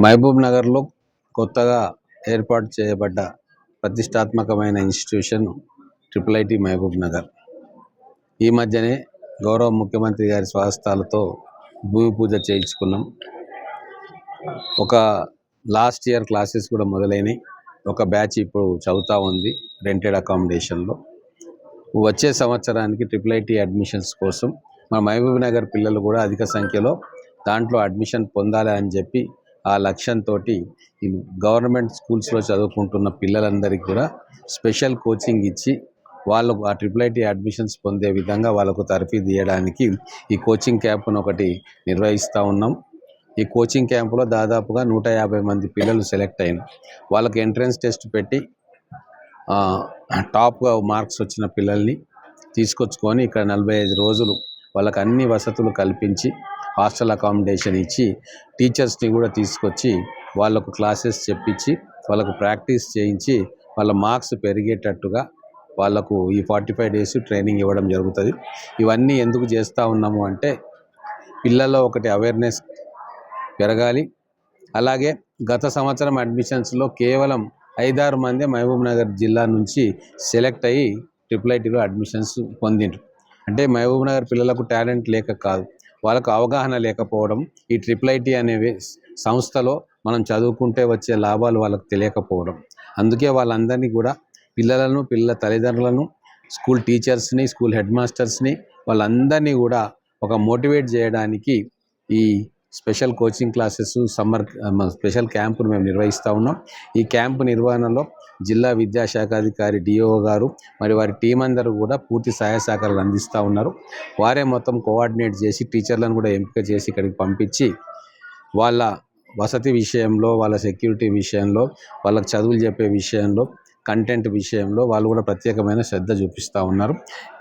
మహబూబ్ నగర్లో కొత్తగా ఏర్పాటు చేయబడ్డ ప్రతిష్టాత్మకమైన ఇన్స్టిట్యూషన్ ఐఐటి మహబూబ్ నగర్. ఈ మధ్యనే గౌరవ ముఖ్యమంత్రి గారి స్వహస్తాలతో భూమి పూజ చేయించుకున్నాం. ఒక లాస్ట్ ఇయర్ క్లాసెస్ కూడా మొదలైనవి. ఒక బ్యాచ్ ఇప్పుడు చదువుతూ ఉంది రెంటెడ్ అకామిడేషన్లో. వచ్చే సంవత్సరానికి ఐఐటి అడ్మిషన్స్ కోసం మన మహబూబ్ నగర్ పిల్లలు కూడా అధిక సంఖ్యలో దాంట్లో అడ్మిషన్ పొందాలి అని చెప్పి ఆ లక్ష్యంతో ఈ గవర్నమెంట్ స్కూల్స్లో చదువుకుంటున్న పిల్లలందరికీ కూడా స్పెషల్ కోచింగ్ ఇచ్చి వాళ్ళకు ఆ ఐఐటి అడ్మిషన్స్ పొందే విధంగా వాళ్ళకు తర్ఫీదు ఇవ్వడానికి ఈ కోచింగ్ క్యాంపును ఒకటి నిర్వహిస్తూ ఉన్నాం. ఈ కోచింగ్ క్యాంపులో దాదాపుగా 150 మంది పిల్లలు సెలెక్ట్ అయినారు. వాళ్ళకి ఎంట్రన్స్ టెస్ట్ పెట్టి టాప్గా మార్క్స్ వచ్చిన పిల్లల్ని తీసుకొచ్చుకొని ఇక్కడ 45 రోజులు వాళ్ళకి అన్ని వసతులు కల్పించి హాస్టల్ అకామిడేషన్ ఇచ్చి టీచర్స్ని కూడా తీసుకొచ్చి వాళ్ళకు క్లాసెస్ చెప్పించి వాళ్ళకు ప్రాక్టీస్ చేయించి వాళ్ళ మార్క్స్ పెరిగేటట్టుగా వాళ్ళకు ఈ 45 డేస్ ట్రైనింగ్ ఇవ్వడం జరుగుతుంది. ఇవన్నీ ఎందుకు చేస్తూ ఉన్నాము అంటే పిల్లల్లో ఒకటి అవేర్నెస్ పెరగాలి. అలాగే గత సంవత్సరం అడ్మిషన్స్లో కేవలం 5-6 మంది మహబూబ్ నగర్ జిల్లా నుంచి సెలెక్ట్ అయ్యి ఐఐటిలో అడ్మిషన్స్ పొందిండ్రు. అంటే మహబూబ్ నగర్ పిల్లలకు టాలెంట్ లేక కాదు, వాళ్ళకు అవగాహన లేకపోవడం. ఈ ఐఐటి అనే సంస్థలో మనం చదువుకుంటే వచ్చే లాభాలు వాళ్ళకు తెలియకపోవడం. అందుకే వాళ్ళందరినీ కూడా పిల్లల తల్లిదండ్రులను, స్కూల్ టీచర్స్ని, స్కూల్ హెడ్ మాస్టర్స్ని వాళ్ళందరినీ కూడా ఒక మోటివేట్ చేయడానికి ఈ స్పెషల్ కోచింగ్ క్లాసెస్ స్పెషల్ క్యాంపును మేము నిర్వహిస్తూ ఉన్నాం. ఈ క్యాంపు నిర్వహణలో జిల్లా విద్యాశాఖాధికారి డిఓ గారు మరి వారి టీం అందరూ కూడా పూర్తి సహాయ సహకారాలు అందిస్తూ ఉన్నారు. వారే మొత్తం కోఆర్డినేట్ చేసి టీచర్లను కూడా ఎంపిక చేసి ఇక్కడికి పంపించి వాళ్ళ వసతి విషయంలో, వాళ్ళ సెక్యూరిటీ విషయంలో, వాళ్ళకి చదువులు చెప్పే విషయంలో, కంటెంట్ విషయంలో వాళ్ళు కూడా ప్రత్యేకమైన శ్రద్ధ చూపిస్తూ ఉన్నారు.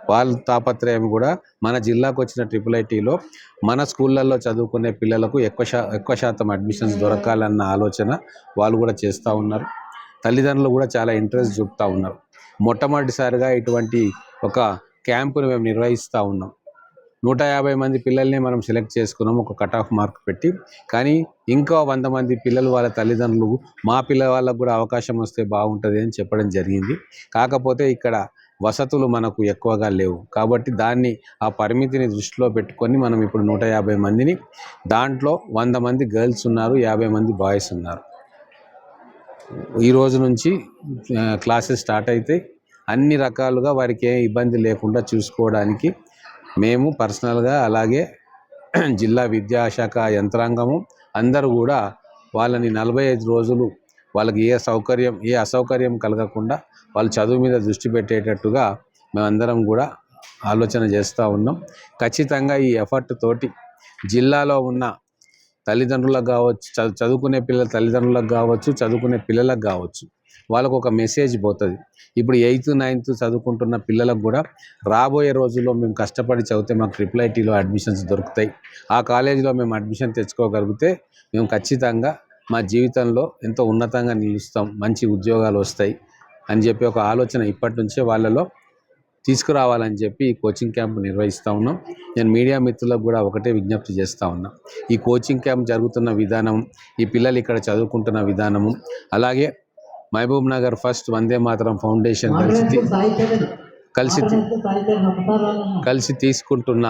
వాళ్ళ తాపత్రయం కూడా మన జిల్లాకు వచ్చిన ఐఐటిలో మన స్కూళ్ళల్లో చదువుకునే పిల్లలకు ఎక్కువ శాతం అడ్మిషన్స్ దొరకాలన్న ఆలోచన వాళ్ళు కూడా చేస్తూ ఉన్నారు. తల్లిదండ్రులు కూడా చాలా ఇంట్రెస్ట్ చూపుతూ ఉన్నారు. మొట్టమొదటిసారిగా ఇటువంటి ఒక క్యాంపును మేము నిర్వహిస్తూ ఉన్నాం. 150 మంది పిల్లల్ని మనం సెలెక్ట్ చేసుకున్నాం ఒక కట్ ఆఫ్ మార్క్ పెట్టి. కానీ ఇంకా 100 మంది పిల్లలు వాళ్ళ తల్లిదండ్రులు మా పిల్లవాళ్ళకు కూడా అవకాశం వస్తే బాగుంటుంది అని చెప్పడం జరిగింది. కాకపోతే ఇక్కడ వసతులు మనకు ఎక్కువగా లేవు కాబట్టి ఆ పరిమితిని దృష్టిలో పెట్టుకొని మనం ఇప్పుడు 150 మందిని, దాంట్లో 100 మంది గర్ల్స్ ఉన్నారు, 50 మంది బాయ్స్ ఉన్నారు. ఈ రోజు నుంచి క్లాసెస్ స్టార్ట్ అయితే అన్ని రకాలుగా వారికి ఏ ఇబ్బంది లేకుండా చూసుకోవడానికి మేము పర్సనల్గా, అలాగే జిల్లా విద్యాశాఖ యంత్రాంగము అందరూ కూడా వాళ్ళని 45 రోజులు వాళ్ళకి ఏ అసౌకర్యం కలగకుండా వాళ్ళ చదువు మీద దృష్టి పెట్టేటట్టుగా మేమందరం కూడా ఆలోచన చేస్తూ ఉన్నాం. ఖచ్చితంగా ఈ ఎఫర్ట్ తోటి జిల్లాలో ఉన్న తల్లిదండ్రులకు కావచ్చు, చదువుకునే తల్లిదండ్రులకు కావచ్చు, చదువుకునే పిల్లలకు కావచ్చు, వాళ్ళకు ఒక మెసేజ్ పోతుంది. ఇప్పుడు 8th 9th చదువుకుంటున్న పిల్లలకు కూడా రాబోయే రోజుల్లో మేము కష్టపడి చదివితే మాకు ఐఐటిలో అడ్మిషన్స్ దొరుకుతాయి, ఆ కాలేజీలో మేము అడ్మిషన్ తెచ్చుకోగలిగితే మేము ఖచ్చితంగా మా జీవితంలో ఎంతో ఉన్నతంగా నిలుస్తాం, మంచి ఉద్యోగాలు వస్తాయి అని చెప్పి ఒక ఆలోచన ఇప్పటి నుంచే వాళ్ళలో తీసుకురావాలని చెప్పి ఈ కోచింగ్ క్యాంప్ నిర్వహిస్తూ ఉన్నాం. నేను మీడియా మిత్రులకు కూడా ఒకటే విజ్ఞప్తి చేస్తూ ఉన్నా. ఈ కోచింగ్ క్యాంప్ జరుగుతున్న విధానం, ఈ పిల్లలు ఇక్కడ చదువుకుంటున్న విధానము, అలాగే మహబూబ్ నగర్ ఫస్ట్ వందే మాతరం ఫౌండేషన్ కలిసి తీసుకుంటున్న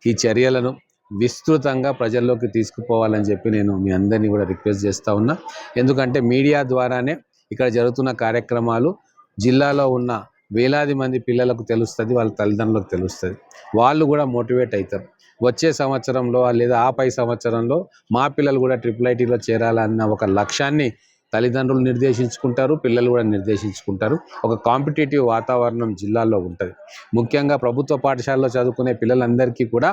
ఈ చర్యలను విస్తృతంగా ప్రజల్లోకి తీసుకుపోవాలని చెప్పి నేను మీ అందరినీ కూడా రిక్వెస్ట్ చేస్తూ ఉన్నా. ఎందుకంటే మీడియా ద్వారానే ఇక్కడ జరుగుతున్న కార్యక్రమాలు జిల్లాలో ఉన్న వేలాది మంది పిల్లలకు తెలుస్తుంది, వాళ్ళ తల్లిదండ్రులకు తెలుస్తుంది. వాళ్ళు కూడా మోటివేట్ అవుతారు. వచ్చే సంవత్సరంలో లేదా పై సంవత్సరంలో మా పిల్లలు కూడా ఐఐటిలో చేరాలన్న ఒక లక్ష్యాన్ని తల్లిదండ్రులు నిర్దేశించుకుంటారు, పిల్లలు కూడా నిర్దేశించుకుంటారు. ఒక కాంపిటేటివ్ వాతావరణం జిల్లాలో ఉంటుంది. ముఖ్యంగా ప్రభుత్వ పాఠశాలలో చదువుకునే పిల్లలందరికీ కూడా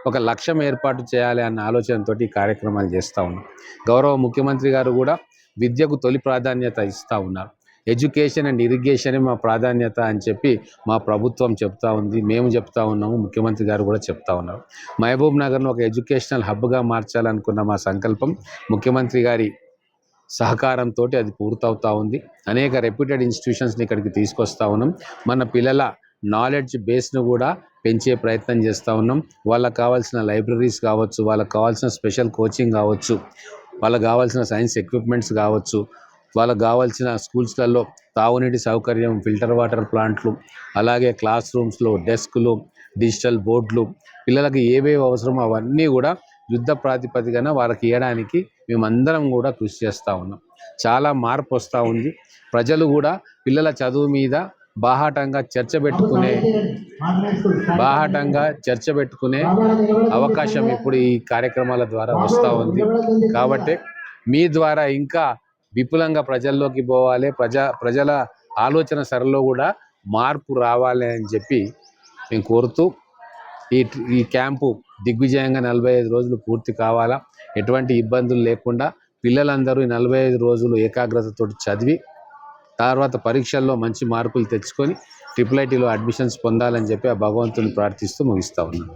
ఒక లక్ష్యం ఏర్పాటు చేయాలి అన్న ఆలోచనతో ఈ కార్యక్రమాలు చేస్తూ ఉన్నాం. గౌరవ ముఖ్యమంత్రి గారు కూడా విద్యకు తొలి ప్రాధాన్యత ఇస్తూ ఉన్నారు. ఎడ్యుకేషన్ అండ్ ఇరిగేషనే మా ప్రాధాన్యత అని చెప్పి మా ప్రభుత్వం చెప్తా ఉంది, మేము చెప్తా ఉన్నాము, ముఖ్యమంత్రి గారు కూడా చెప్తా ఉన్నారు. మహబూబ్ నగర్ను ఒక ఎడ్యుకేషనల్ హబ్గా మార్చాలనుకున్న మా సంకల్పం ముఖ్యమంత్రి గారి సహకారంతో అది పూర్తవుతూ ఉంది. అనేక రెప్యూటెడ్ ఇన్స్టిట్యూషన్స్ని ఇక్కడికి తీసుకొస్తూ ఉన్నాం. మన పిల్లల నాలెడ్జ్ బేస్ను కూడా పెంచే ప్రయత్నం చేస్తూ ఉన్నాం. వాళ్ళకు కావాల్సిన లైబ్రరీస్ కావచ్చు, వాళ్ళకు కావాల్సిన స్పెషల్ కోచింగ్ కావచ్చు, వాళ్ళకు కావాల్సిన సైన్స్ ఎక్విప్మెంట్స్ కావచ్చు, వాళ్ళకు కావాల్సిన స్కూల్స్లలో తాగునీటి సౌకర్యం, ఫిల్టర్ వాటర్ ప్లాంట్లు, అలాగే క్లాస్ రూమ్స్లో డెస్క్లు, డిజిటల్ బోర్డులు, పిల్లలకి ఏవేవి అవసరమో అవన్నీ కూడా యుద్ధ ప్రాతిపదికన వాళ్ళకి ఇవ్వడానికి మేమందరం కూడా కృషి చేస్తూ ఉన్నాం. చాలా మార్పు వస్తూ ఉంది. ప్రజలు కూడా పిల్లల చదువు మీద బాహాటంగా చర్చ పెట్టుకునే అవకాశం ఇప్పుడు ఈ కార్యక్రమాల ద్వారా వస్తూ ఉంది. కాబట్టి మీ ద్వారా ఇంకా విపులంగా ప్రజల్లోకి పోవాలి, ప్రజల ఆలోచన సరళిలో కూడా మార్పు రావాలి అని చెప్పి మేము కోరుతూ ఈ క్యాంపు దిగ్విజయంగా 45 రోజులు పూర్తి కావాలా, ఎటువంటి ఇబ్బందులు లేకుండా పిల్లలందరూ 45 రోజులు ఏకాగ్రతతో చదివి తర్వాత పరీక్షల్లో మంచి మార్కులు తెచ్చుకొని IIITలో అడ్మిషన్స్ పొందాలని చెప్పి ఆ భగవంతుని ప్రార్థిస్తూ ముగిస్తా ఉన్నాను.